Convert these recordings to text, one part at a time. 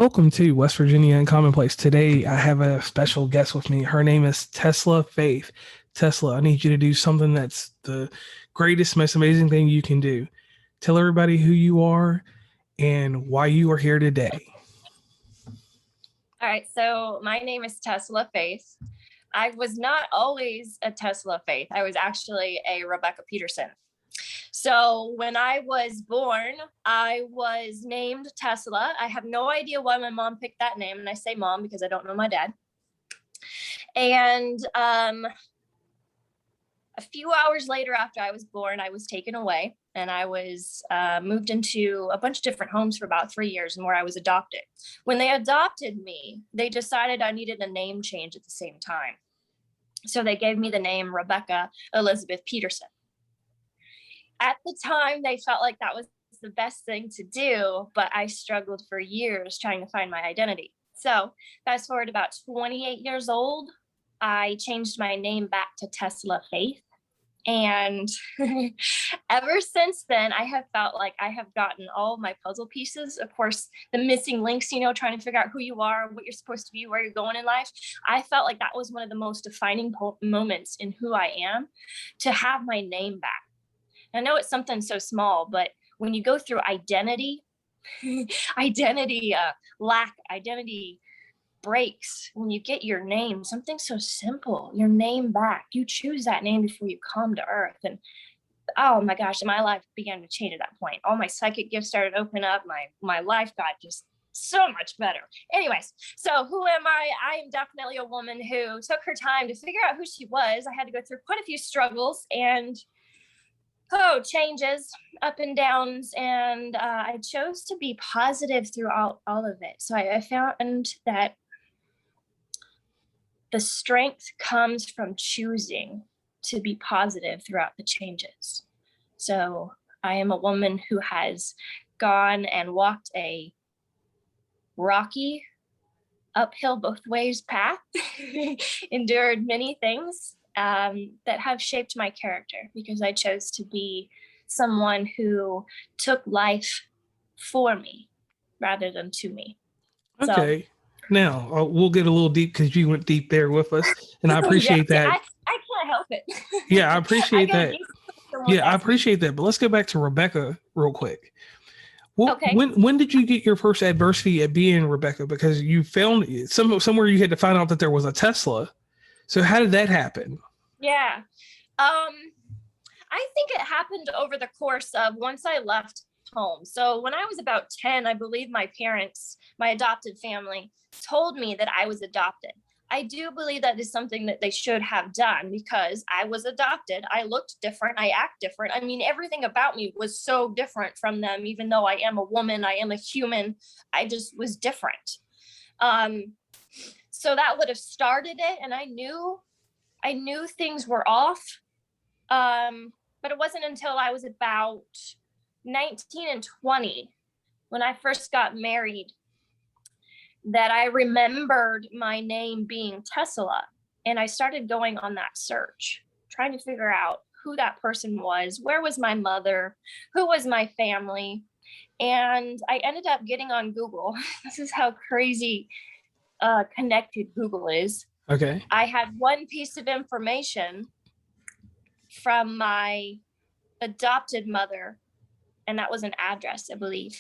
Welcome to West Virginia and Commonplace. Today, I have a special guest with me. Her name is Tessila Faith. Tessila, I need you to do something that's the greatest, most amazing thing you can do. Tell everybody who you are and why you are here today. All right, so my name is Tessila Faith. I was not always a Tessila Faith. I was actually a Rebecca Peterson. So when I was born, I was named Tessila. I have no idea why my mom picked that name, and I say mom because I don't know my dad. And a few hours later after I was born, I was taken away, and I was moved into a bunch of different homes for about 3 years, and where I was adopted. When they adopted me, they decided I needed a name change at the same time. So they gave me the name Rebecca Elizabeth Peterson. At the time, they felt like that was the best thing to do, but I struggled for years trying to find my identity. So fast forward about 28 years old, I changed my name back to Tessila Faith. And ever since then, I have felt like I have gotten all my puzzle pieces. Of course, the missing links, trying to figure out who you are, what you're supposed to be, where you're going in life. I felt like that was one of the most defining moments in who I am, to have my name back. I know it's something so small, but when you go through identity breaks, when you get your name, something so simple, your name back, you choose that name before you come to earth. And oh my gosh, my life began to change at that point. All my psychic gifts started to open up. My life got just so much better. Anyways, so who am I? I am definitely a woman who took her time to figure out who she was. I had to go through quite a few struggles and changes, up and downs, and I chose to be positive throughout all of it. So I found that the strength comes from choosing to be positive throughout the changes. So I am a woman who has gone and walked a rocky, uphill both ways path, endured many things that have shaped my character, because I chose to be someone who took life for me rather than to me. Okay. So, now, we'll get a little deep because you went deep there with us, and I appreciate that. I can't help it. Yeah, I appreciate that. Yeah, I appreciate that. But let's go back to Rebecca real quick. Well, okay. When did you get your first adversity at being Rebecca? Because you found somewhere you had to find out that there was a Tessila. So how did that happen? Yeah. I think it happened over the course of once I left home. So when I was about 10, I believe my parents, my adopted family, told me that I was adopted. I do believe that is something that they should have done, because I was adopted. I looked different. I act different. I mean, everything about me was so different from them. Even though I am a woman, I am a human, I just was different. So that would have started it. And I knew things were off. But it wasn't until I was about 19 and 20, when I first got married, that I remembered my name being Tessila. And I started going on that search, trying to figure out who that person was, where was my mother, who was my family. And I ended up getting on Google. This is how crazy connected Google is. Okay. I had one piece of information from my adopted mother, and that was an address, I believe.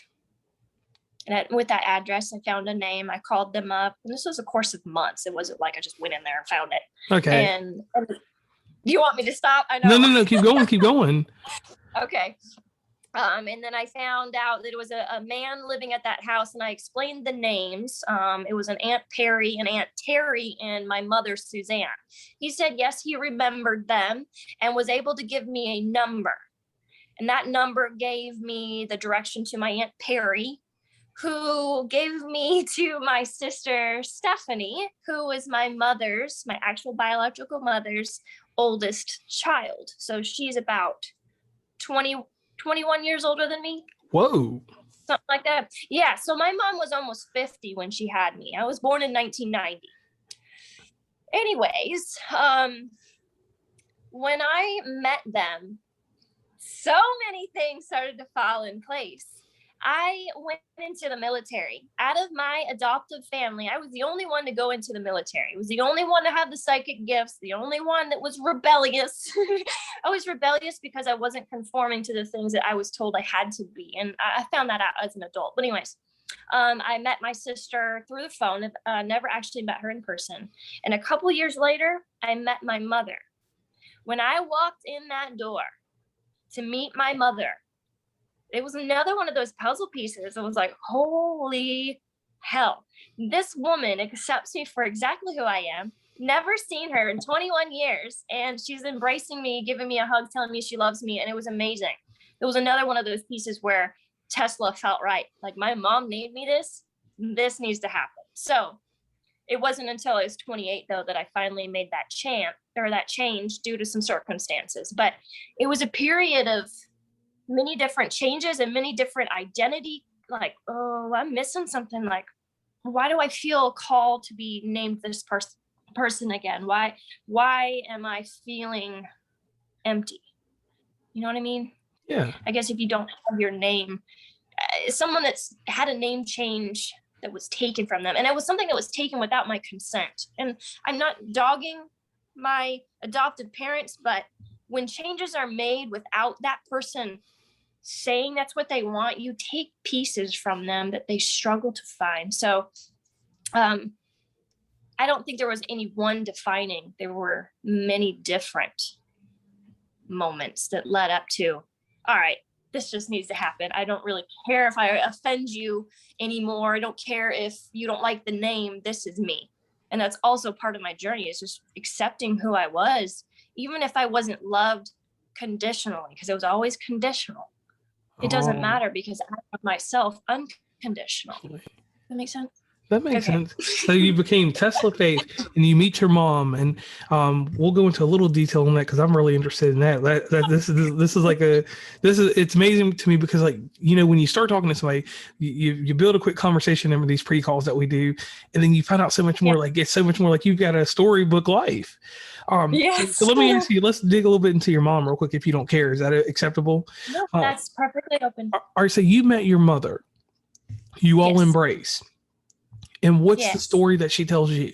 And with that address, I found a name. I called them up, and this was a course of months. It wasn't like I just went in there and found it. Okay. And do you want me to stop? I know. No. Keep going. Okay. And then I found out that it was a man living at that house, and I explained the names. It was an Aunt Perry and Aunt Terry and my mother, Suzanne. He said, yes, he remembered them and was able to give me a number. And that number gave me the direction to my Aunt Perry, who gave me to my sister, Stephanie, who was my actual biological mother's oldest child. So she's about 21 years older than me. Whoa. Something like that. Yeah. So my mom was almost 50 when she had me. I was born in 1990. Anyways, when I met them, so many things started to fall in place. I went into the military. Out of my adoptive family, I was the only one to go into the military. I was the only one to have the psychic gifts, the only one that was rebellious. I was rebellious because I wasn't conforming to the things that I was told I had to be. And I found that out as an adult. But anyways, I met my sister through the phone, never actually met her in person. And a couple years later, I met my mother. When I walked in that door to meet my mother, it was another one of those puzzle pieces. I was like, holy hell, this woman accepts me for exactly who I am. Never seen her in 21 years. And she's embracing me, giving me a hug, telling me she loves me. And it was amazing. It was another one of those pieces where Tesla felt right. Like, my mom named me this. This needs to happen. So it wasn't until I was 28, though, that I finally made that change due to some circumstances. But it was a period of many different changes and many different identity, like, oh, I'm missing something. Like, why do I feel called to be named this person again? Why am I feeling empty? You know what I mean? Yeah. I guess if you don't have your name, someone that's had a name change that was taken from them, and it was something that was taken without my consent. And I'm not dogging my adopted parents, but when changes are made without that person saying that's what they want, you take pieces from them that they struggle to find. So I don't think there was any one defining. There were many different moments that led up to, all right, this just needs to happen. I don't really care if I offend you anymore. I don't care if you don't like the name. This is me. And that's also part of my journey, is just accepting who I was, even if I wasn't loved conditionally, because it was always conditional. It doesn't matter because I love myself unconditionally. That makes sense? That makes sense. So you became Tesla Faith, and you meet your mom, and we'll go into a little detail on that because I'm really interested in that. It's amazing to me because, like, you know, when you start talking to somebody, you build a quick conversation in these pre-calls that we do, and then you find out so much more. Like, it's so much more like you've got a storybook life. Yes. So let me ask you. Let's dig a little bit into your mom real quick, if you don't care. Is that acceptable? No, that's perfectly open. All right. So you met your mother. You all embrace. And what's the story that she tells you?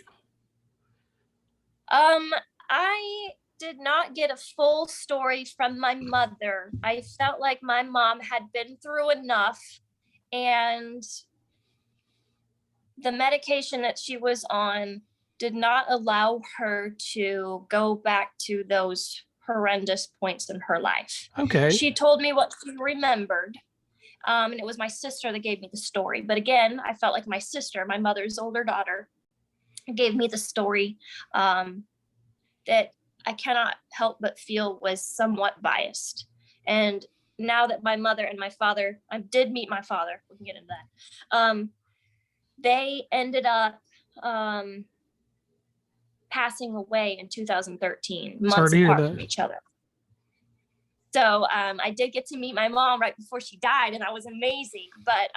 I did not get a full story from my mother. I felt like my mom had been through enough, and the medication that she was on did not allow her to go back to those horrendous points in her life. Okay. She told me what she remembered. And it was my sister that gave me the story. But again, I felt like my sister, my mother's older daughter, gave me the story that I cannot help but feel was somewhat biased. And now that my mother and my father, I did meet my father, we can get into that. They ended up passing away in 2013, months apart from each other. So I did get to meet my mom right before she died, and that was amazing. But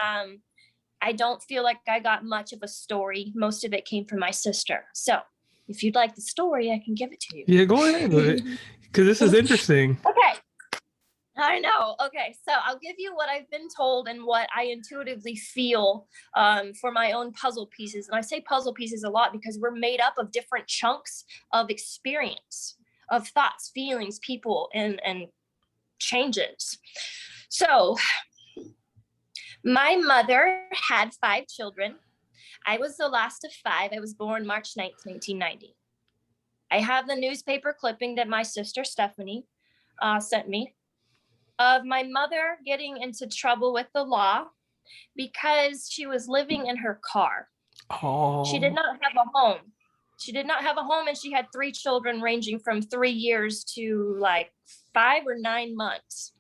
I don't feel like I got much of a story. Most of it came from my sister. So if you'd like the story, I can give it to you. Yeah, go ahead with it, because this is interesting. Okay. I know. Okay. So I'll give you what I've been told and what I intuitively feel for my own puzzle pieces. And I say puzzle pieces a lot because we're made up of different chunks of experience, of thoughts, feelings, people, and changes. So my mother had 5 children. I was the last of 5. I was born March 9th, 1990. I have the newspaper clipping that my sister Stephanie sent me of my mother getting into trouble with the law because she was living in her car. Oh. She did not have a home. She did not have a home, and she had 3 children ranging from 3 years to like 5 or 9 months.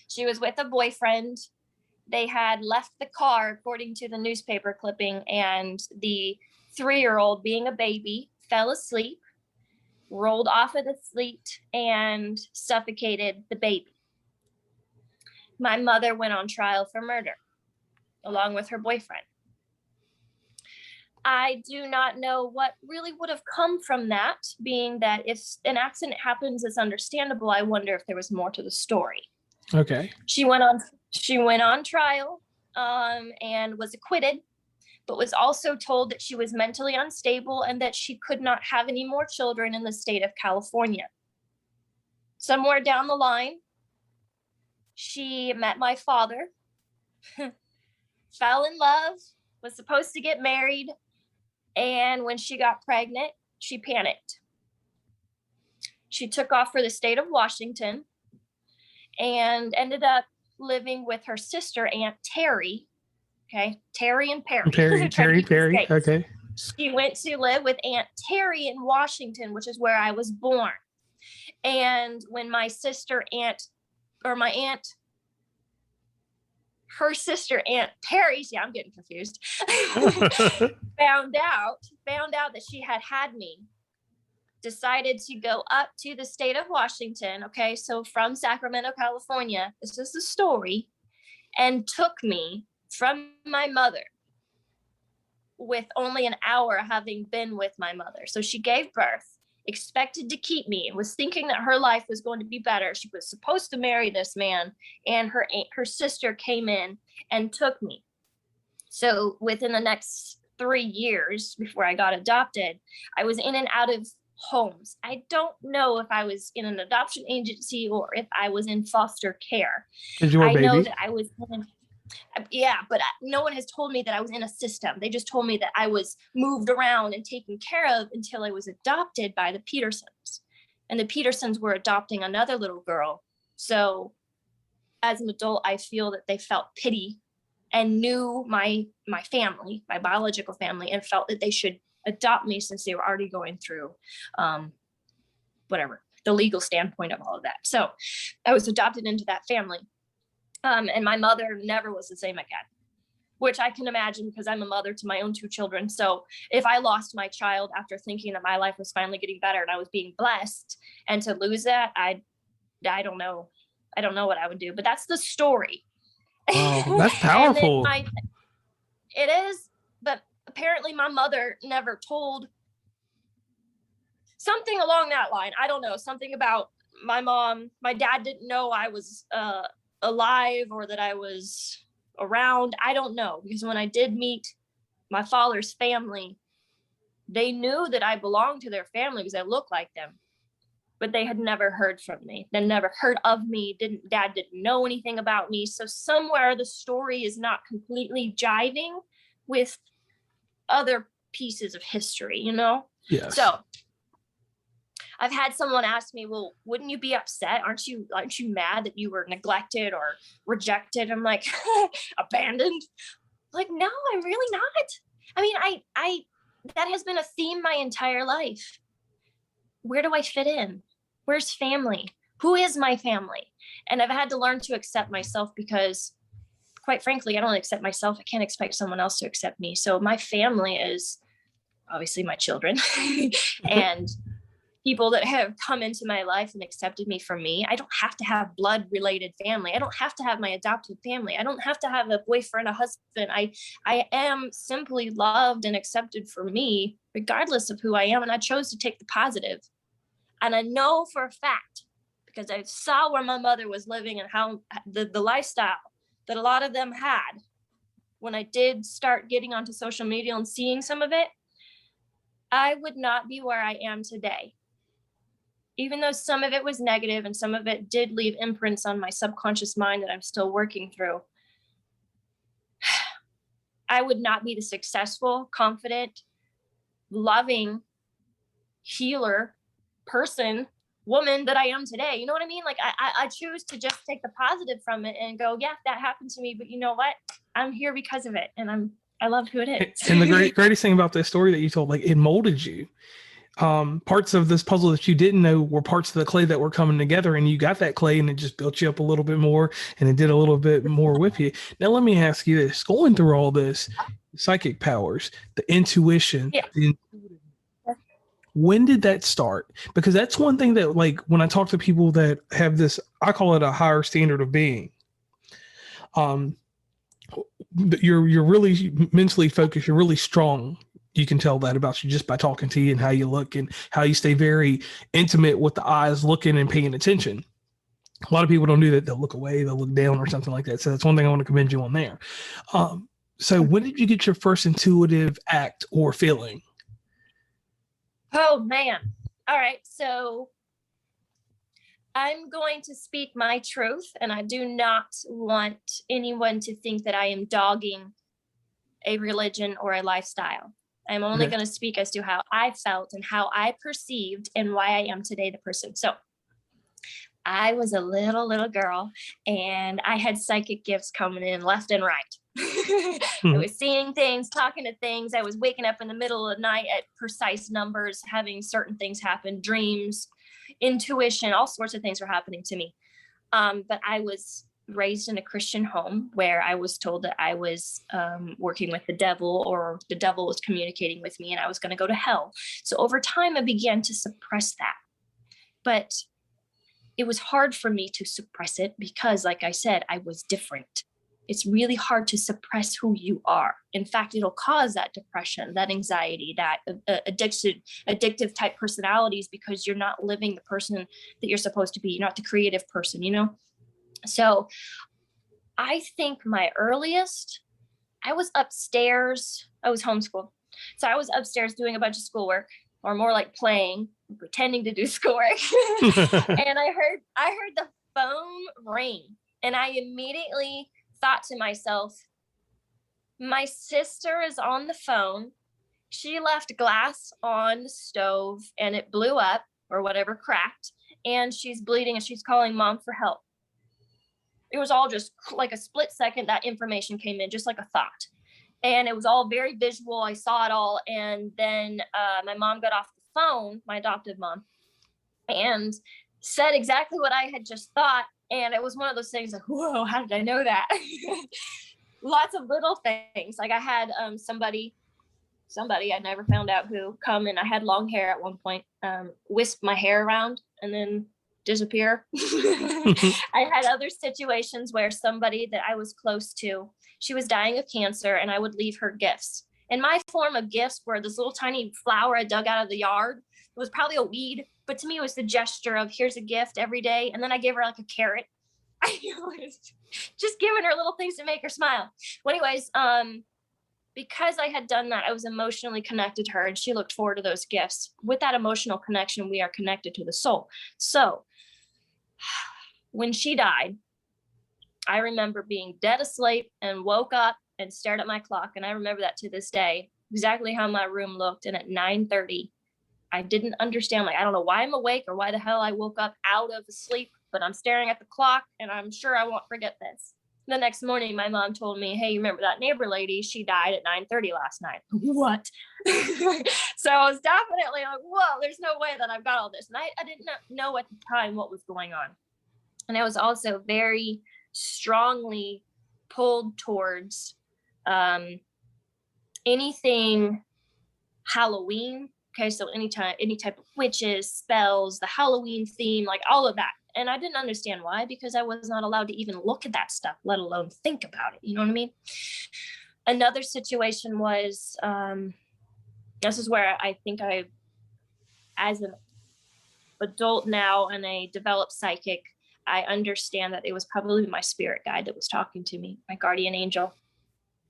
She was with a boyfriend. They had left the car, according to the newspaper clipping, and the 3-year-old, being a baby, fell asleep, rolled off of the seat, and suffocated the baby. My mother went on trial for murder, along with her boyfriend. I do not know what really would have come from that, being that if an accident happens, it's understandable. I wonder if there was more to the story. Okay. She went on trial, and was acquitted, but was also told that she was mentally unstable and that she could not have any more children in the state of California. Somewhere down the line, she met my father, fell in love, was supposed to get married, and when she got pregnant, she panicked. She took off for the state of Washington and ended up living with her sister, Aunt Terry. Okay, Terry and Perry. Perry. Okay. She went to live with Aunt Terry in Washington, which is where I was born. And when my sister Aunt, or my aunt, her sister Aunt Perry, see, I'm getting confused, found out that she had me, decided to go up to the state of Washington. Okay, so from Sacramento, California, this is the story, and took me from my mother with only an hour having been with my mother. So she gave birth, expected to keep me, was thinking that her life was going to be better. She was supposed to marry this man, and her sister came in and took me. So within the next 3 years before I got adopted, I was in and out of homes. I don't know if I was in an adoption agency or if I was in foster care. Because you were a baby. I know that I was in, yeah, but no one has told me that I was in a system. They just told me that I was moved around and taken care of until I was adopted by the Petersons. And the Petersons were adopting another little girl. So as an adult, I feel that they felt pity and knew my family, my biological family, and felt that they should adopt me since they were already going through whatever, the legal standpoint of all of that. So I was adopted into that family. And my mother never was the same again, which I can imagine because I'm a mother to my own 2 children. So if I lost my child after thinking that my life was finally getting better and I was being blessed, and to lose that, I don't know. I don't know what I would do, but that's the story. Oh, that's powerful. It is, but apparently my mother never told, something along that line. I don't know, something about my mom. My dad didn't know I was alive or that I was around. I don't know, because when I did meet my father's family, they knew that I belonged to their family because I looked like them, but they had never heard from me. They never heard of me. Dad didn't know anything about me. So somewhere the story is not completely jiving with other pieces of history, you know? Yes. So I've had someone ask me, well, wouldn't you be upset? Aren't you mad that you were neglected or rejected? I'm like, abandoned? Like, no, I'm really not. I mean, I that has been a theme my entire life. Where do I fit in? Where's family? Who is my family? And I've had to learn to accept myself because, quite frankly, I don't accept myself. I can't expect someone else to accept me. So my family is obviously my children and people that have come into my life and accepted me for me. I don't have to have blood related family. I don't have to have my adopted family. I don't have to have a boyfriend, a husband. I am simply loved and accepted for me, regardless of who I am. And I chose to take the positive. And I know for a fact, because I saw where my mother was living and how the lifestyle that a lot of them had, when I did start getting onto social media and seeing some of it, I would not be where I am today. Even though some of it was negative and some of it did leave imprints on my subconscious mind that I'm still working through, I would not be the successful, confident, loving, healer person, woman that I am today. You know what I mean? Like I choose to just take the positive from it and go, yeah, that happened to me, but you know what? I'm here because of it, and I love who it is. And the greatest thing about this story that you told, like, it molded you. Parts of this puzzle that you didn't know were parts of the clay that were coming together, and you got that clay and it just built you up a little bit more, and it did a little bit more with you. Now, let me ask you this, going through all this, psychic powers, the intuition, when did that start? Because that's one thing that, like, when I talk to people that have this, I call it a higher standard of being. You're really mentally focused. You're really strong. You can tell that about you just by talking to you and how you look and how you stay very intimate with the eyes looking and paying attention. A lot of people don't do that. They'll look away, they'll look down or something like that. So that's one thing I want to commend you on there. So when did you get your first intuitive act or feeling? Oh man. All right. So I'm going to speak my truth, and I do not want anyone to think that I am dogging a religion or a lifestyle. I'm only going to speak as to how I felt and how I perceived and why I am today the person. So I was a little girl, and I had psychic gifts coming in left and right. I was seeing things, talking to things. I was waking up in the middle of the night at precise numbers, having certain things happen, dreams, intuition, all sorts of things were happening to me. But I was raised in a Christian home where I was told that I was working with the devil, or the devil was communicating with me and I was going to go to hell. So over time, I began to suppress that. But it was hard for me to suppress it because, like I said, I was different. It's really hard to suppress who you are. In fact, it'll cause that depression, that anxiety, that addictive type personalities, because you're not living the person that you're supposed to be. You're not the creative person, you know? So I think my earliest, I was upstairs. I was homeschooled. So I was upstairs doing a bunch of schoolwork, or more like playing, pretending to do schoolwork. And I heard the phone ring, and I immediately thought to myself, my sister is on the phone. She left glass on the stove and it blew up or whatever, cracked, and she's bleeding and she's calling mom for help. It was all just like a split second that information came in, just like a thought. And it was all very visual. I saw it all. And then my mom got off the phone, my adoptive mom, and said exactly what I had just thought. And it was one of those things like, whoa, how did I know that? Lots of little things. Like I had somebody I never found out who come, and I had long hair at one point, wisp my hair around and then disappear. I had other situations where somebody that I was close to, she was dying of cancer, and I would leave her gifts. And my form of gifts were this little tiny flower I dug out of the yard. It was probably a weed, but to me it was the gesture of here's a gift every day. And then I gave her like a carrot. I was just giving her little things to make her smile. Well, anyways, because I had done that, I was emotionally connected to her, and she looked forward to those gifts. With that emotional connection, we are connected to the soul. So when she died, I remember being dead asleep and woke up and stared at my clock. And I remember that to this day, exactly how my room looked. And at 9:30, I didn't understand. Like, I don't know why I'm awake or why the hell I woke up out of sleep, but I'm staring at the clock, and I'm sure I won't forget this. The next morning, my mom told me, hey, you remember that neighbor lady? She died at 9:30 last night. What? So I was definitely like, whoa, there's no way that I've got all this. And I didn't know at the time what was going on. And I was also very strongly pulled towards anything Halloween. Okay, so any type of witches, spells, the Halloween theme, like all of that. And I didn't understand why, because I was not allowed to even look at that stuff, let alone think about it. You know what I mean? Another situation was, this is where I think I, as an adult now and a developed psychic, I understand that it was probably my spirit guide that was talking to me, my guardian angel.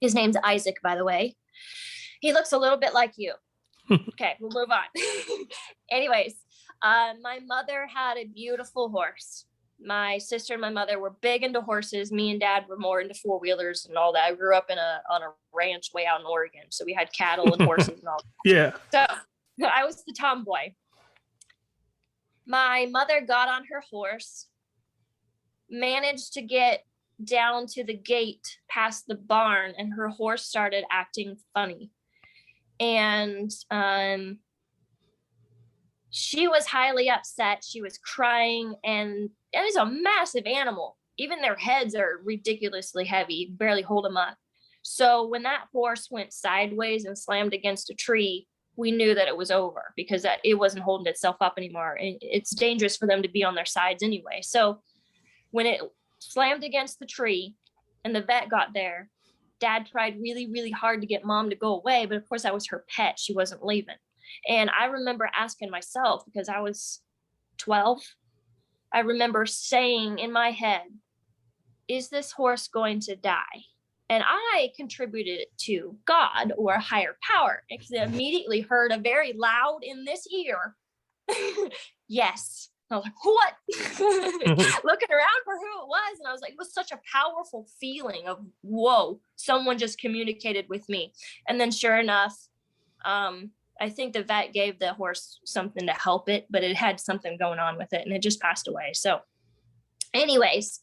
His name's Isaac, by the way. He looks a little bit like you. Okay, we'll move on. Anyways, my mother had a beautiful horse. My sister and my mother were big into horses. Me and dad were more into four-wheelers and all that. I grew up on a ranch way out in Oregon. So we had cattle and horses and all that. Yeah. So I was the tomboy. My mother got on her horse, managed to get down to the gate past the barn, and her horse started acting funny. And she was highly upset. She was crying, and it is a massive animal. Even their heads are ridiculously heavy. You can barely hold them up. So when that horse went sideways and slammed against a tree, we knew that it was over, because it wasn't holding itself up anymore. And it's dangerous for them to be on their sides anyway. So when it slammed against the tree and the vet got there, dad tried really, really hard to get mom to go away. But of course, I was her pet. She wasn't leaving. And I remember asking myself, because I was 12, I remember saying in my head, is this horse going to die? And I contributed it to God or a higher power, because I immediately heard a very loud in this ear, yes. I was like, what? Looking around for who it was. And I was like, it was such a powerful feeling of, whoa, someone just communicated with me. And then sure enough, I think the vet gave the horse something to help it, but it had something going on with it and it just passed away. So anyways,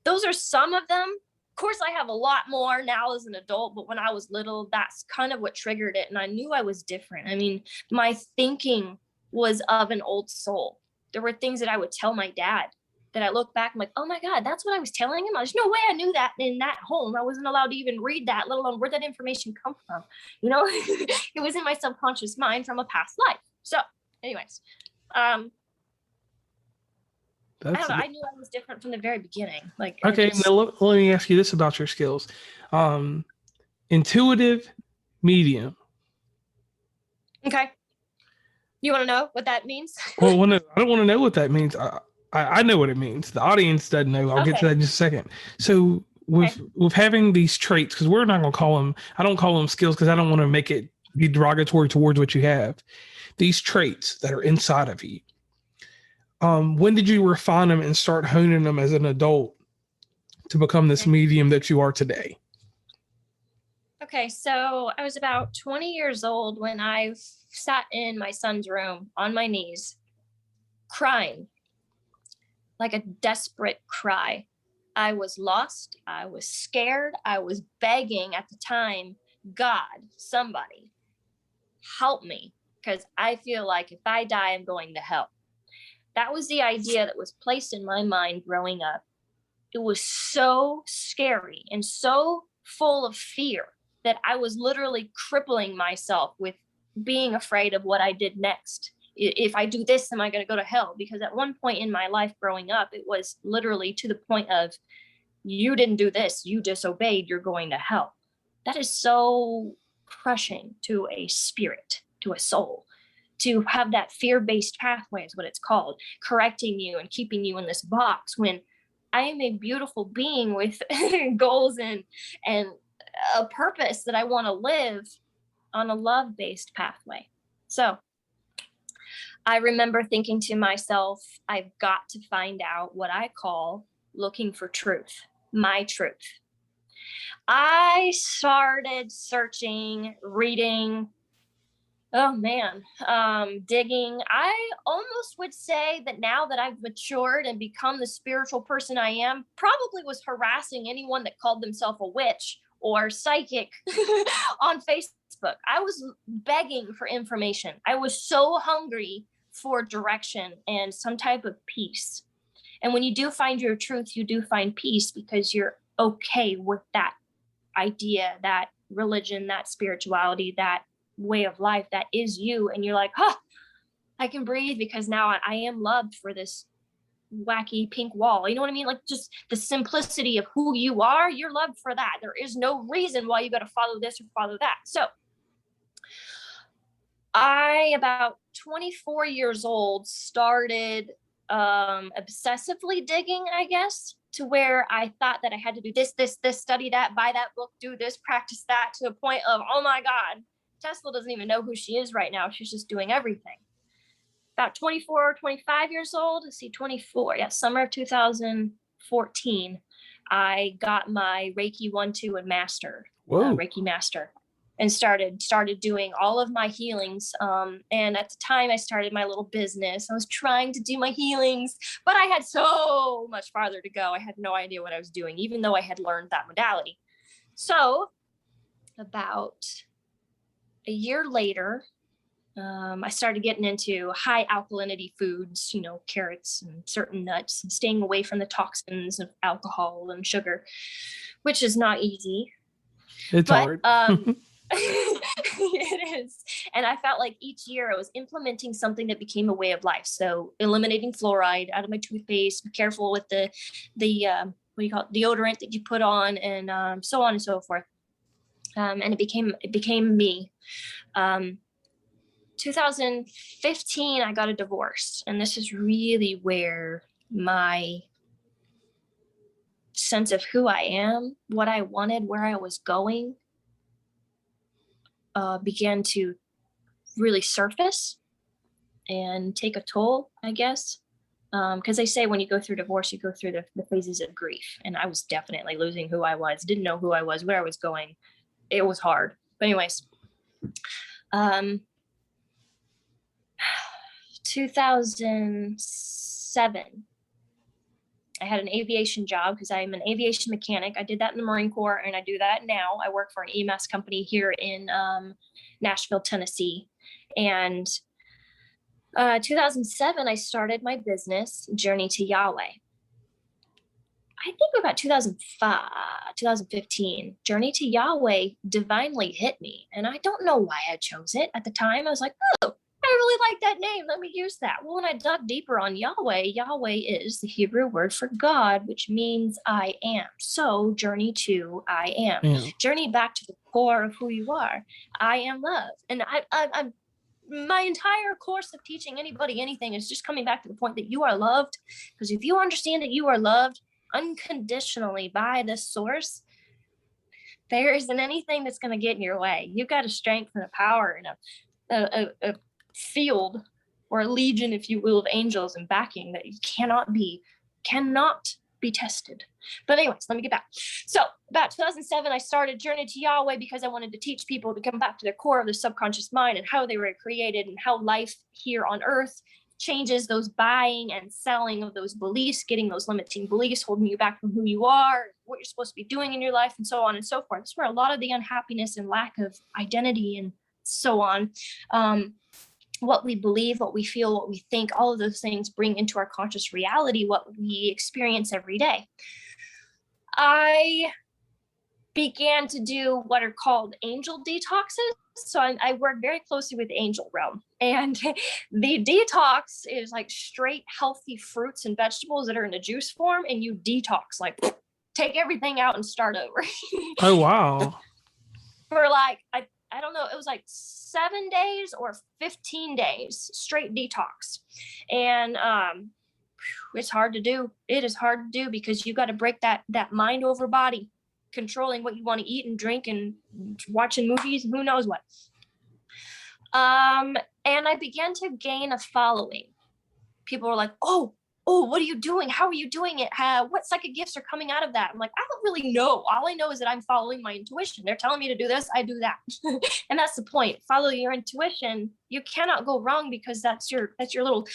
those are some of them. Of course, I have a lot more now as an adult, but when I was little, that's kind of what triggered it. And I knew I was different. I mean, my thinking was of an old soul. There were things that I would tell my dad that I look back, I'm like, oh my God, that's what I was telling him. There's no way I knew that in that home. I wasn't allowed to even read that, let alone where that information come from. You know, it was in my subconscious mind from a past life. So anyways, I don't know. I knew I was different from the very beginning. Like, okay, now let me ask you this about your skills. Intuitive, medium. Okay. You want to know what that means? Well, no, I don't want to know what that means. I know what it means. The audience doesn't know. I'll get to that in just a second. So with having these traits, because we're not going to call them, I don't call them skills because I don't want to make it be derogatory towards what you have. These traits that are inside of you. When did you refine them and start honing them as an adult to become this medium that you are today? Okay, so I was about 20 years old when I sat in my son's room on my knees, crying, like a desperate cry. I was lost. I was scared. I was begging at the time, God, somebody, help me, because I feel like if I die, I'm going to hell. That was the idea that was placed in my mind growing up. It was so scary and so full of fear that I was literally crippling myself with being afraid of what I did next. If I do this, am I going to go to hell? Because at one point in my life growing up, it was literally to the point of, you didn't do this, you disobeyed, you're going to hell. That is so crushing to a spirit, to a soul. To have that fear-based pathway is what it's called, correcting you and keeping you in this box when I am a beautiful being with goals and a purpose that I want to live on a love-based pathway. So I remember thinking to myself, I've got to find out what I call looking for truth, my truth. I started searching, reading, digging. I almost would say that now that I've matured and become the spiritual person I am, probably was harassing anyone that called themselves a witch or psychic on Facebook. I was begging for information. I was so hungry for direction and some type of peace. And when you do find your truth, you do find peace because you're okay with that idea, that religion, that spirituality, that way of life that is you. And you're like, I can breathe because now I am loved for this wacky pink wall. You know what I mean? Like just the simplicity of who you are, you're loved for that. There is no reason why you got to follow this or follow that. So I, about 24 years old, started obsessively digging, I guess, to where I thought that I had to do this, study that, buy that book, do this, practice that, to a point of, oh my God, Tessila doesn't even know who she is right now. She's just doing everything. About 24, 25 years old, let's see, 24, summer of 2014, I got my Reiki 1, 2, and Master, Reiki Master, and started doing all of my healings. And at the time I started my little business. I was trying to do my healings, but I had so much farther to go. I had no idea what I was doing, even though I had learned that modality. So about a year later, I started getting into high alkalinity foods, carrots and certain nuts, and staying away from the toxins of alcohol and sugar, which is not easy. It's hard. It is. And I felt like each year I was implementing something that became a way of life. So eliminating fluoride out of my toothpaste, be careful with the what do you call it, deodorant that you put on, and so on and so forth. And it became me. 2015, I got a divorce, and this is really where my sense of who I am, what I wanted, where I was going, began to really surface and take a toll, I guess. Because they say when you go through divorce, you go through the phases of grief. And I was definitely losing who I was, didn't know who I was, where I was going. It was hard. But anyways, 2007, I had an aviation job because I'm an aviation mechanic. I did that in the Marine Corps, and I do that now. I work for an EMS company here in Nashville, Tennessee. And 2007, I started my business, Journey to Yahweh. I think about 2005, 2015, Journey to Yahweh divinely hit me. And I don't know why I chose it at the time. I was like, oh, I really like that name. Let me use that. Well, when I dug deeper on Yahweh, Yahweh is the Hebrew word for God, which means I am. So journey to I am. Yeah. Journey back to the core of who you are. I am love. And I'm my entire course of teaching anybody anything is just coming back to the point that you are loved. Because if you understand that you are loved unconditionally by this source, there isn't anything that's going to get in your way. You've got a strength and a power and a field or a legion, if you will, of angels and backing that you cannot be tested. But anyways, let me get back. So about 2007, I started Journey to Yahweh because I wanted to teach people to come back to their core of the subconscious mind and how they were created and how life here on earth changes those buying and selling of those beliefs, getting those limiting beliefs, holding you back from who you are, what you're supposed to be doing in your life, and so on and so forth. That's where a lot of the unhappiness and lack of identity and so on, what we believe, what we feel, what we think, all of those things bring into our conscious reality, what we experience every day. I began to do what are called angel detoxes. So I work very closely with the angel realm. And the detox is like straight healthy fruits and vegetables that are in a juice form, and you detox, like take everything out and start over. Oh, wow. For like, I don't know, it was like 7 days or 15 days straight detox. And it's hard to do. It is hard to do because you got to break that mind over body, controlling what you want to eat and drink and watching movies and who knows what. And I began to gain a following. People were like, oh, what are you doing? How are you doing it? What psychic gifts are coming out of that? I'm like, I don't really know. All I know is that I'm following my intuition. They're telling me to do this, I do that. And that's the point. Follow your intuition. You cannot go wrong because that's your little,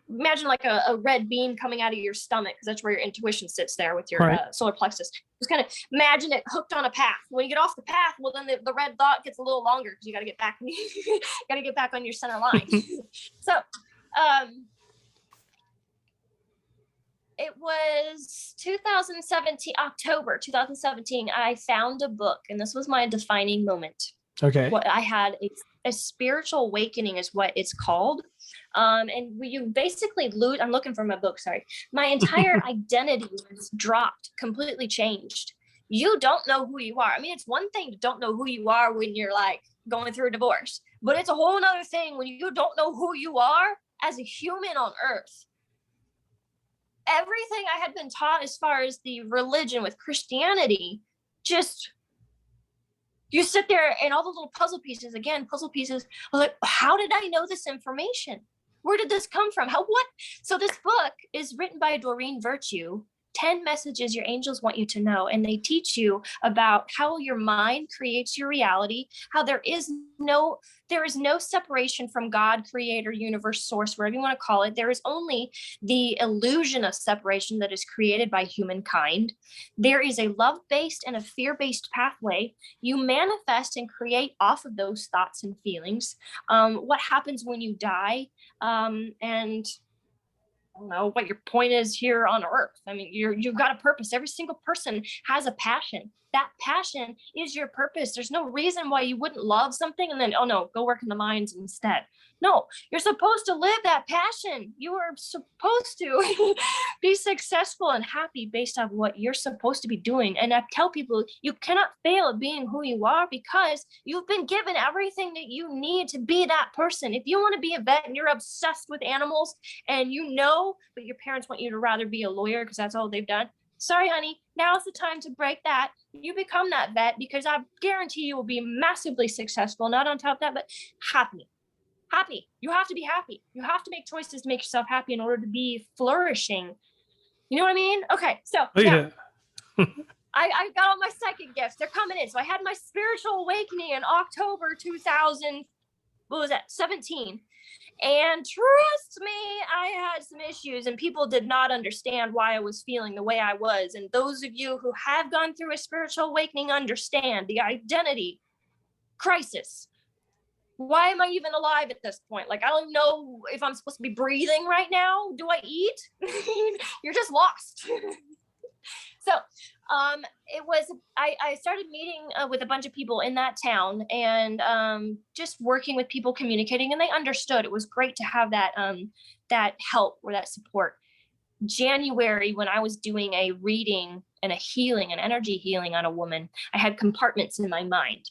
imagine like a red beam coming out of your stomach, because that's where your intuition sits there with your Right. solar plexus. Just kind of imagine it hooked on a path. When you get off the path, well, then the red dot gets a little longer because you got to get back. Got to get back on your center line. So, it was 2017, October 2017. I found a book, and this was my defining moment. Okay. What I had a spiritual awakening is what it's called. And you basically lose, I'm looking for my book, sorry. My entire identity was dropped, completely changed. You don't know who you are. I mean, it's one thing to don't know who you are when you're like going through a divorce, but it's a whole nother thing when you don't know who you are as a human on earth. Everything I had been taught as far as the religion with Christianity, just you sit there and all the little puzzle pieces, like, how did I know this information? Where did this come from? What? So this book is written by Doreen Virtue, 10 messages your angels want you to know. And they teach you about how your mind creates your reality, how there is no separation from God, creator, universe, source, whatever you want to call it. There is only the illusion of separation that is created by humankind. There is a love-based and a fear-based pathway. You manifest and create off of those thoughts and feelings. What happens when you die, and I don't know what your point is here on earth. I mean, you've got a purpose. Every single person has a passion. That passion is your purpose. There's no reason why you wouldn't love something and then, oh no, go work in the mines instead. No, you're supposed to live that passion. You are supposed to be successful and happy based on what you're supposed to be doing. And I tell people, you cannot fail at being who you are because you've been given everything that you need to be that person. If you want to be a vet and you're obsessed with animals and but your parents want you to rather be a lawyer because that's all they've done. Sorry, honey, now's the time to break that. You become that vet because I guarantee you will be massively successful, not on top of that, but happy. Happy. You have to be happy. You have to make choices to make yourself happy in order to be flourishing. You know what I mean? Okay, so yeah. I got all my psychic gifts. They're coming in. So I had my spiritual awakening in October 2017. And trust me, I had some issues and people did not understand why I was feeling the way I was. And those of you who have gone through a spiritual awakening understand the identity crisis. Why am I even alive at this point? Like, I don't know if I'm supposed to be breathing right now. Do I eat? You're just lost. So I started meeting with a bunch of people in that town and just working with people, communicating, and they understood. It was great to have that help or that support. January, when I was doing a reading and a healing, an energy healing on a woman, I had compartments in my mind.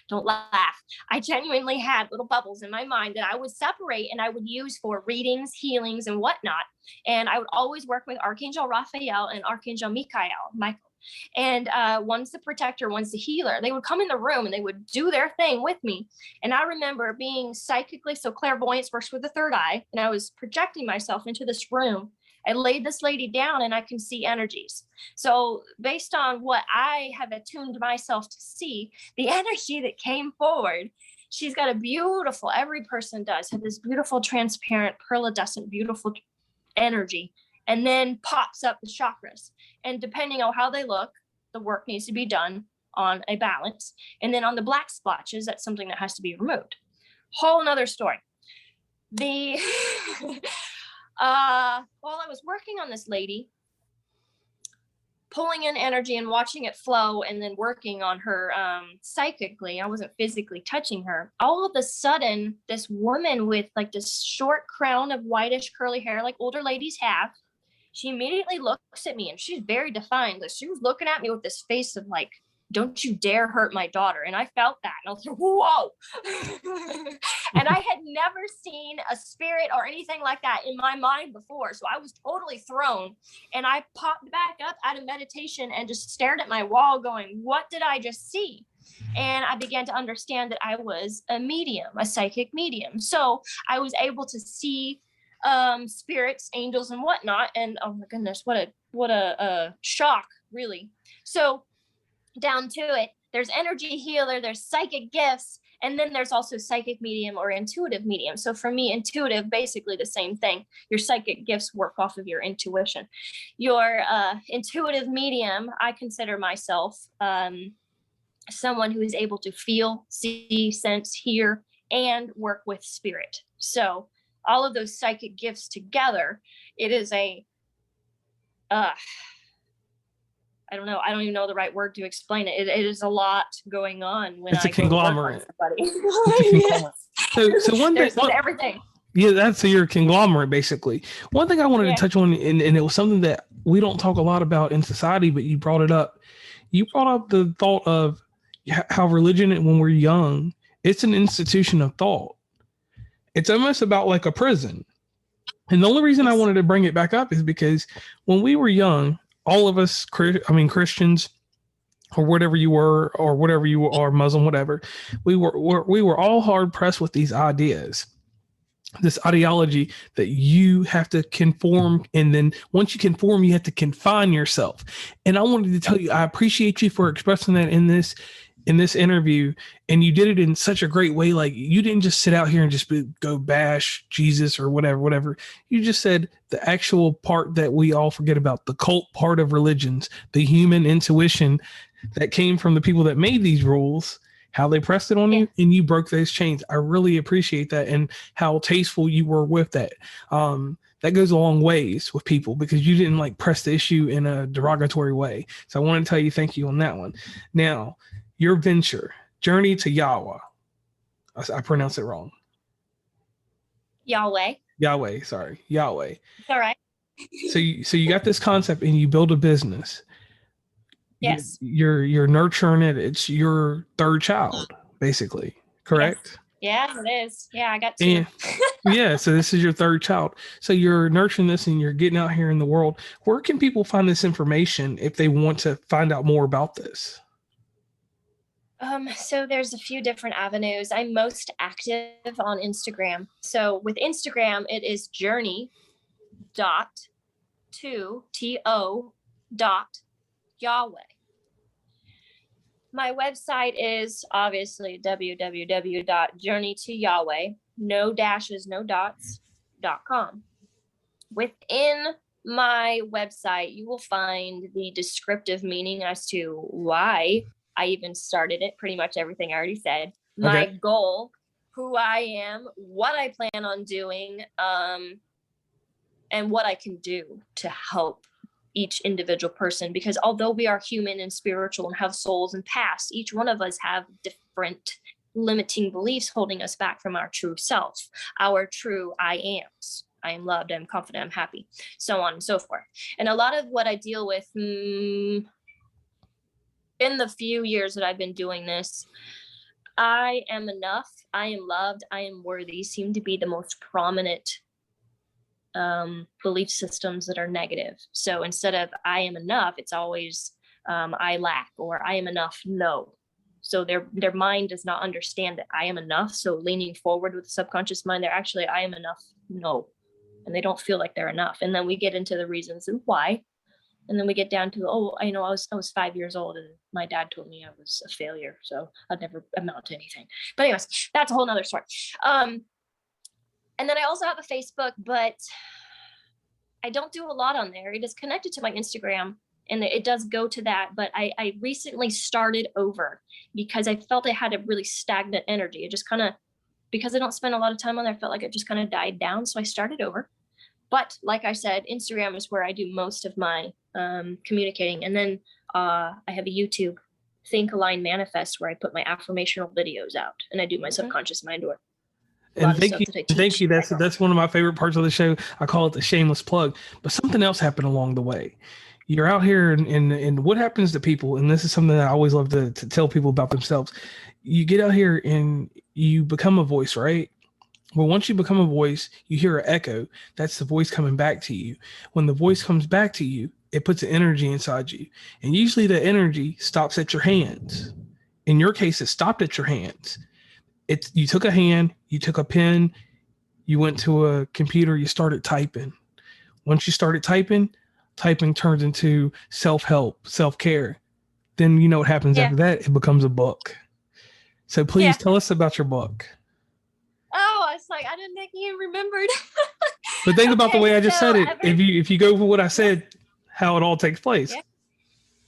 Don't laugh. I genuinely had little bubbles in my mind that I would separate and I would use for readings, healings, and whatnot. And I would always work with Archangel Raphael and Archangel Michael. And one's the protector, one's the healer. They would come in the room and they would do their thing with me. And I remember being psychically, so clairvoyance works with the third eye, and I was projecting myself into this room. I laid this lady down and I can see energies. So based on what I have attuned myself to see, the energy that came forward, she's got a beautiful, every person does have this beautiful, transparent, pearlescent, beautiful energy, and then pops up the chakras. And depending on how they look, the work needs to be done on a balance. And then on the black splotches, that's something that has to be removed. Whole nother story. While I was working on this lady, pulling in energy and watching it flow and then working on her psychically, I wasn't physically touching her. All of a sudden, this woman with like this short crown of whitish curly hair, like older ladies have, she immediately looks at me and she's very defined. Like, she was looking at me with this face of like, don't you dare hurt my daughter. And I felt that. And I was like, whoa. And I had never seen a spirit or anything like that in my mind before. So I was totally thrown. And I popped back up out of meditation and just stared at my wall going, what did I just see? And I began to understand that I was a medium, a psychic medium. So I was able to see spirits, angels, and whatnot. And oh my goodness, what a shock, really. So down to it, there's energy healer, there's psychic gifts, and then there's also psychic medium or intuitive medium. So for me, intuitive, basically the same thing. Your psychic gifts work off of your intuition. Your intuitive medium, I consider myself someone who is able to feel, see, sense, hear, and work with spirit. So all of those psychic gifts together, it is a I don't know. I don't even know the right word to explain it. It is a lot going on when it's I a conglomerate. Yes. So one thing, everything. Yeah, that's your conglomerate, basically. One thing I wanted to touch on, and it was something that we don't talk a lot about in society, but you brought it up. You brought up the thought of how religion, when we're young, it's an institution of thought. It's almost about like a prison. And the only reason I wanted to bring it back up is because when we were young, all of us, Christians, or whatever you were, or whatever you are, Muslim, whatever, we were all hard pressed with these ideas, this ideology that you have to conform, and then once you conform, you have to confine yourself. And I wanted to tell you, I appreciate you for expressing that in this interview, and you did it in such a great way. Like, you didn't just sit out here and just go bash Jesus or whatever. You just said the actual part that we all forget about, the cult part of religions, the human intuition that came from the people that made these rules, how they pressed it on you, and you broke those chains. I really appreciate that, and how tasteful you were with that. that goes a long ways with people because you didn't like press the issue in a derogatory way. So I want to tell you thank you on that one. Now, your venture, Journey to Yahweh. I pronounced it wrong. Yahweh. Yahweh, sorry. Yahweh. It's all right. So you got this concept and you build a business. Yes. You're nurturing it. It's your third child, basically. Correct? Yes. Yeah, it is. Yeah, I got two. Yeah, so this is your third child. So you're nurturing this and you're getting out here in the world. Where can people find this information if they want to find out more about this? So there's a few different avenues. I'm most active on Instagram. So with Instagram, it is journey dot to dot Yahweh. My website is obviously www.journeytoyahweh, no dashes, no dots.com. Within my website, you will find the descriptive meaning as to why I even started it. Pretty much everything I already said. My goal, who I am, what I plan on doing, and what I can do to help each individual person. Because although we are human and spiritual and have souls and pasts, each one of us have different limiting beliefs holding us back from our true self, our true I ams. I am loved, I'm confident, I'm happy, so on and so forth. And a lot of what I deal with in the few years that I've been doing this, I am enough, I am loved, I am worthy, seem to be the most prominent belief systems that are negative. So instead of I am enough, it's always I lack, or I am enough, no. So their mind does not understand that I am enough. So leaning forward with the subconscious mind, they're actually I am enough, no. And they don't feel like they're enough. And then we get into the reasons and why. And then we get down to, I was 5 years old and my dad told me I was a failure, so I'd never amount to anything. But anyways, that's a whole nother story. And then I also have a Facebook, but I don't do a lot on there. It is connected to my Instagram and it does go to that. But I recently started over because I felt I had a really stagnant energy. It just kind of, because I don't spend a lot of time on there, I felt like it just kind of died down. So I started over. But like I said, Instagram is where I do most of my communicating. And then I have a YouTube, Think, Align, Manifest, where I put my affirmational videos out and I do my subconscious mind work. And thank you. That's one of my favorite parts of the show. I call it the shameless plug. But something else happened along the way. You're out here, and what happens to people, and this is something that I always love to tell people about themselves. You get out here and you become a voice, right? Well, once you become a voice, you hear an echo. That's the voice coming back to you. When the voice comes back to you, it puts an energy inside you. And usually the energy stops at your hands. In your case, it stopped at your hands. You took a hand, you took a pen, you went to a computer, you started typing. Once you started typing turns into self-help, self-care. Then you know what happens after that? It becomes a book. So please tell us about your book. Oh, I was like, I didn't think you remembered. But think about the way I just said it. If you go for what I said, how it all takes place.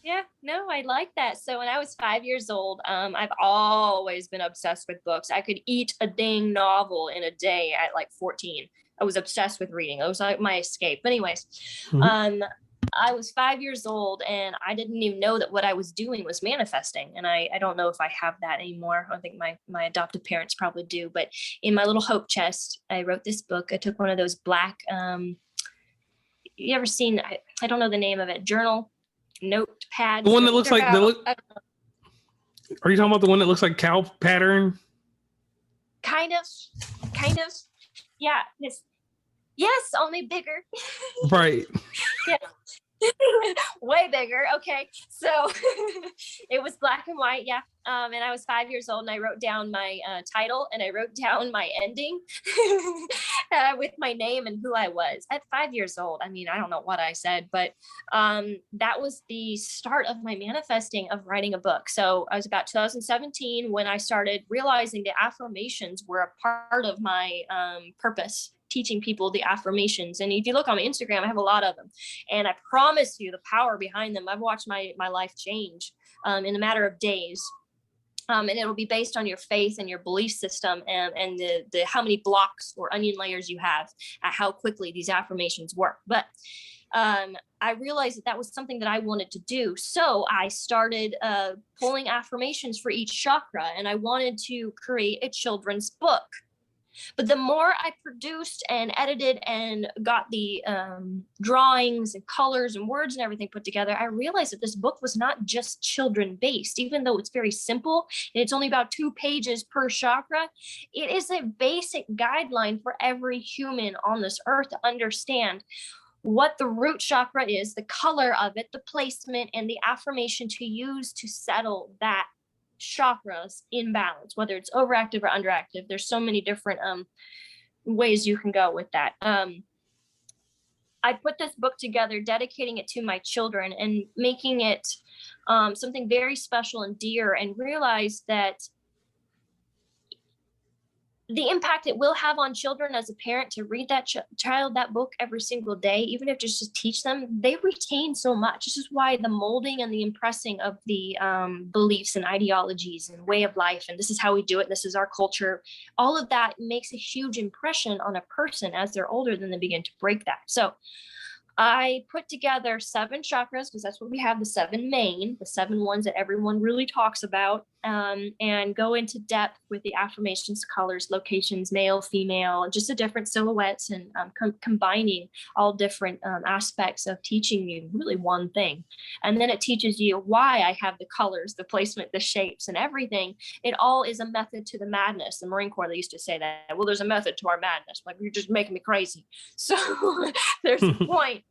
Yeah, no, I like that. So when I was 5 years old, I've always been obsessed with books. I could eat a dang novel in a day at like 14. I was obsessed with reading. It was like my escape. But anyways, I was 5 years old and I didn't even know that what I was doing was manifesting. And I don't know if I have that anymore. I think my adoptive parents probably do. But in my little hope chest, I wrote this book. I took one of those black, you ever seen, I don't know the name of it, journal notepads. The one that looks like, are you talking about the one that looks like cow pattern? Kind of. Yeah. Yes, only bigger. Right. Yeah. Way bigger. Okay. So it was black and white. Yeah. And I was 5 years old and I wrote down my title and I wrote down my ending with my name and who I was at 5 years old. I mean, I don't know what I said, but that was the start of my manifesting of writing a book. So I was about 2017 when I started realizing that affirmations were a part of my purpose, teaching people the affirmations. And if you look on my Instagram, I have a lot of them. And I promise you the power behind them. I've watched my life change in a matter of days. And it'll be based on your faith and your belief system, and the how many blocks or onion layers you have, at how quickly these affirmations work. But I realized that was something that I wanted to do. So I started pulling affirmations for each chakra, and I wanted to create a children's book. But the more I produced and edited and got the drawings and colors and words and everything put together, I realized that this book was not just children based. Even though it's very simple and it's only about 2 pages per chakra, it is a basic guideline for every human on this earth to understand what the root chakra is, the color of it, the placement, and the affirmation to use to settle that chakras in balance, whether it's overactive or underactive. There's so many different ways you can go with that. I put this book together, dedicating it to my children and making it something very special and dear, and realized that the impact it will have on children as a parent to read that child that book every single day, even if just to teach them, they retain so much. This is why the molding and the impressing of the beliefs and ideologies and way of life, and this is how we do it, this is our culture, all of that makes a huge impression on a person as they're older, then they begin to break that. So I put together 7 chakras, because that's what we have, the 7 main, the 7 ones that everyone really talks about, and go into depth with the affirmations, colors, locations, male, female, just the different silhouettes, and combining all different aspects of teaching you really one thing. And then it teaches you why I have the colors, the placement, the shapes, and everything. It all is a method to the madness. The Marine Corps, they used to say that, well, there's a method to our madness. Like, you're just making me crazy. So there's a point.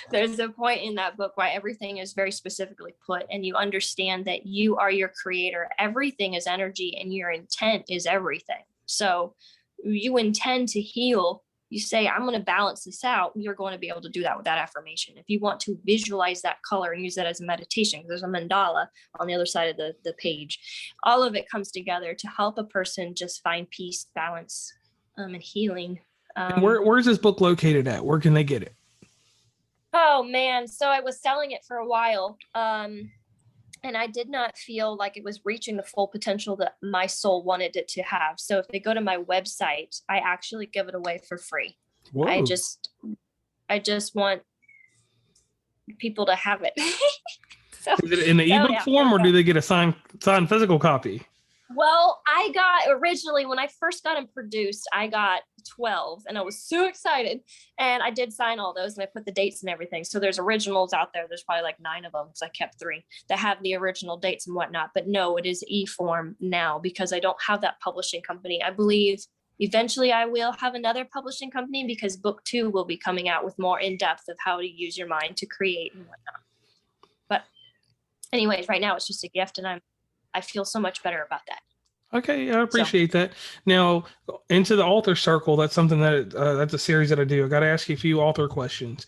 There's a point in that book why everything is very specifically put, and you understand that you are your creator. Everything is energy, and your intent is everything. So you intend to heal. You say, I'm going to balance this out. You're going to be able to do that with that affirmation. If you want to visualize that color and use that as a meditation, there's a mandala on the other side of the page. All of it comes together to help a person just find peace, balance, and healing. And where's this book located at? Where can they get it? Oh man, so I was selling it for a while, and I did not feel like it was reaching the full potential that my soul wanted it to have. So if they go to my website, I actually give it away for free. Whoa. I just want people to have it. So, is it in the ebook form, or do they get a signed physical copy? Well, I got originally, when I first got them produced, I got 12, and I was so excited, and I did sign all those, and I put the dates and everything. So there's originals out there. There's probably like 9 of them, because I kept 3 that have the original dates and whatnot. But no, it is e-form now, because I don't have that publishing company. I believe eventually I will have another publishing company, because book 2 will be coming out with more in-depth of how to use your mind to create and whatnot. But anyways, right now it's just a gift, and I feel so much better about that. Okay, I appreciate that. Now, into the author circle, that's something that that's a series that I do. I got to ask you a few author questions.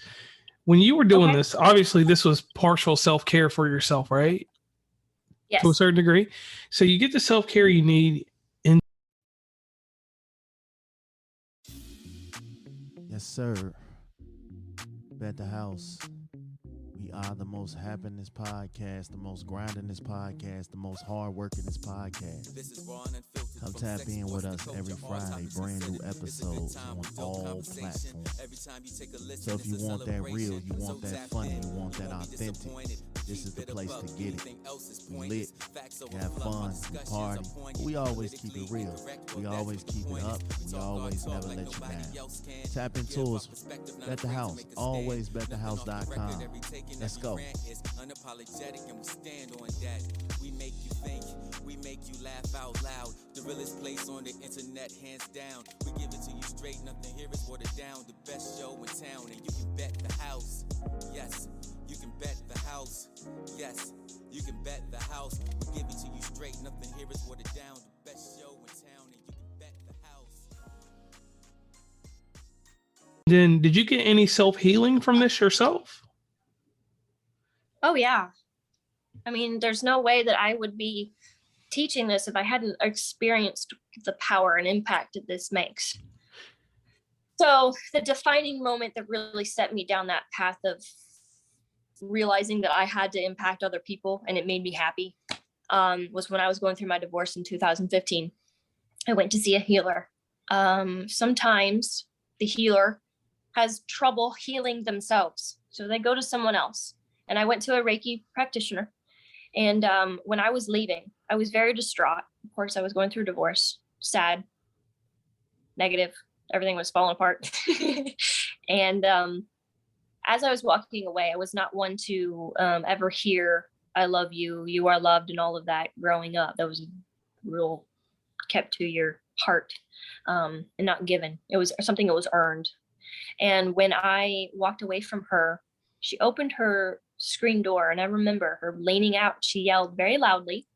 When you were doing this, obviously this was partial self-care for yourself, right? Yes. To a certain degree. So you get the self-care you need in. Yes, sir. Bet the house. We are the most happiness podcast, the most grindingest podcast, the most hardworkingest podcast. Come tap in with us every Friday, brand new episodes on all platforms. So if you want that real, you want that funny, you want that authentic, this is the place to get it. We lit, we have fun, we party, but we always keep it real. We always keep it up, we always never let you down. Tap into us, Bet the House, always betthehouse.com. Let's go. Unapologetic, and we stand on that. We make you think, we make you laugh out loud. The realest place on the internet, hands down. We give it to you straight, nothing here is watered down. The best show in town, and you can bet the house. Yes, you can bet the house. Yes, you can bet the house. We give it to you straight, nothing here is watered down. The best show in town, and you can bet the house. Then, did you get any self-healing from this yourself? Oh, yeah. I mean, there's no way that I would be teaching this if I hadn't experienced the power and impact that this makes. So the defining moment that really set me down that path of realizing that I had to impact other people, and it made me happy, was when I was going through my divorce in 2015. I went to see a healer. Sometimes the healer has trouble healing themselves, so they go to someone else. And I went to a Reiki practitioner. And when I was leaving, I was very distraught. Of course, I was going through divorce, sad, negative. Everything was falling apart. And as I was walking away, I was not one to ever hear, "I love you, you are loved," and all of that growing up. That was real kept to your heart and not given. It was something that was earned. And when I walked away from her, she opened her screen door, and I remember her leaning out. She yelled very loudly,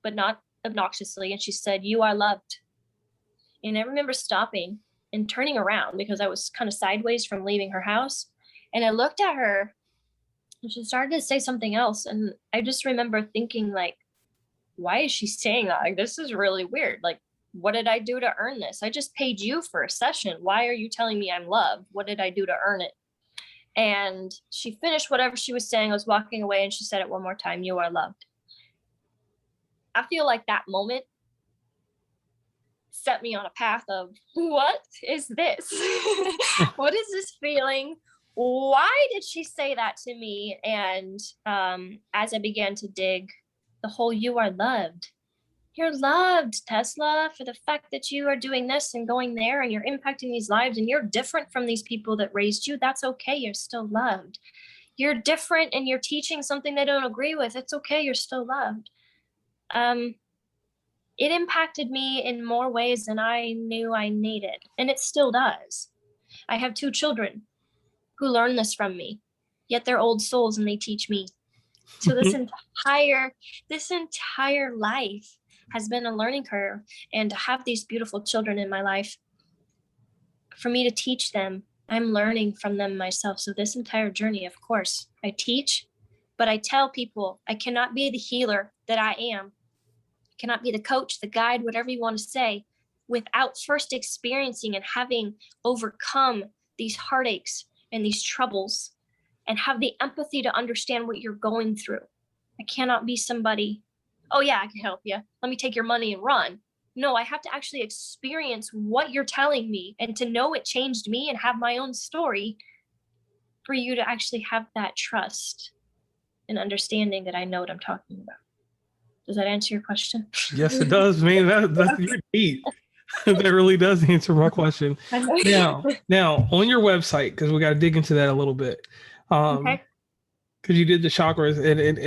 but not obnoxiously, and she said, "You are loved." And I remember stopping and turning around because I was kind of sideways from leaving her house. And I looked at her and she started to say something else. And I just remember thinking, like, why is she saying that? Like, this is really weird. Like, what did I do to earn this? I just paid you for a session. Why are you telling me I'm loved? What did I do to earn it? And she finished whatever she was saying. I was walking away and she said it one more time, "You are loved." I feel like that moment set me on a path of, what is this? What is this feeling? Why did she say that to me? And as I began to dig, the whole "you are loved." You're loved, Tesla, for the fact that you are doing this and going there and you're impacting these lives and you're different from these people that raised you. That's okay. You're still loved. You're different and you're teaching something they don't agree with. It's okay. You're still loved. It impacted me in more ways than I knew I needed. And it still does. I have 2 children who learn this from me, yet they're old souls and they teach me. So this entire life has been a learning curve, and to have these beautiful children in my life, for me to teach them, I'm learning from them myself. So this entire journey, of course, I teach, but I tell people I cannot be the healer that I am. I cannot be the coach, the guide, whatever you want to say, without first experiencing and having overcome these heartaches and these troubles and have the empathy to understand what you're going through. I cannot be somebody, "Oh yeah, I can help you. Let me take your money and run." No, I have to actually experience what you're telling me and to know it changed me and have my own story for you to actually have that trust and understanding that I know what I'm talking about. Does that answer your question? Yes, it does, man. That's you're deep. That really does answer my question. Now on your website, because we got to dig into that a little bit. Okay. Because you did the chakras and